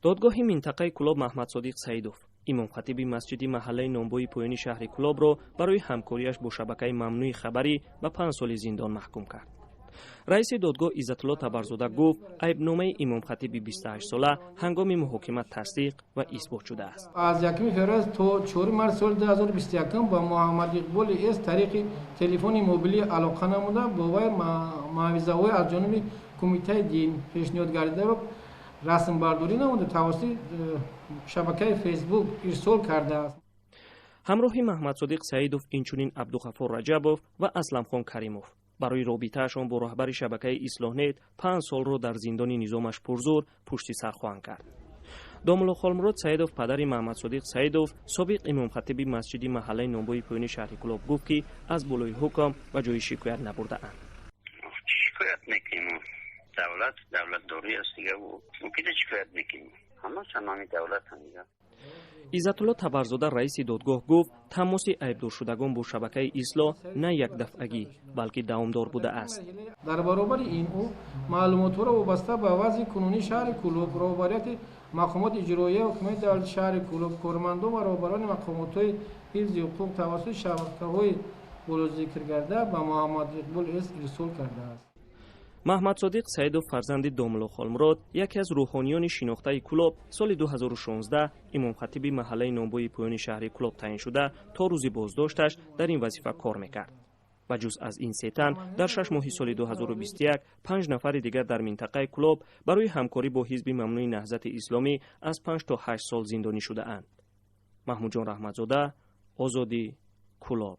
دادگاه منطقه کلوب محمد صادق سعیدوف امام خطیب مسجد محله نامبوی پایین شهر کلوب را برای همکاریش با شبکه ممنوع خبری به 5 سال زندان محکوم کرد. رئیس دادگاه عزت الله تبرزاده گفت عیبنامه امام خطیب 28 ساله هنگام محاکمه تصدیق و اثبات شده است. از 1 فوریه تا 4 مارس سال 2021 با محمد اقبال از طریق تلفن موبیلی علاقه نموده با وی معاوضه‌های از جانب کمیته دین پیشنهاد گردیده و رسم برداری نموده توسط شبکه فیسبوک ارسال کرده است. همراه محمد صادق سعیدوف اینچنین عبدالغفور رجبوف و اسلمخان کریموف برای رابطه‌شان با رهبر شبکه اصلاحنت 5 سال را در زندان نظامش پرزور پشت سر خواهند کرد. داملا خالمراد سعیدوف پدر محمد صادق سعیدوف سابق امام خطیب مسجد محله نامبوی پایین شهر کلوب گفت که از بالای حکم و جای شکایت نبرده اند. شکایت میکنیم دولت داری است دیگه و ممکنه شکایت میکنیم همه سنانی دولت هم دیگه. عزت الله تبرزاده رئیس دادگاه گفت تماس عیبدار شدگان با شبکه اصلاح نه یک دفعگی بلکه دوامدار بوده است. در برابر این او معلومات را وابسته به وضع کنونی شهر کلوب رهبریت مقامات اجرایی حکومت دولت شهر کلوب کارمندان و رهبران مقامات حفظ حقوق توسط شبکه‌های بالا ذکر کرده به محمد اقبال ارسال کرده است. محمد صادق سعیدوف فرزند داملا خالمراد یکی از روحانیان شناخته کلوب سال 2016 امام خطیب محله نامبوی پایین شهر کلوب تعیین شده تا روز بازداشتش در این وظیفه کار میکرد. و جز از این 3 تن در 6 ماه سال 2021 5 نفر دیگر در منطقه کلوب برای همکاری با حزب ممنوع نهضت اسلامی از 5 تا 8 سال زندانی شده اند. محمود جان رحمتزاده، آزادی، کلوب.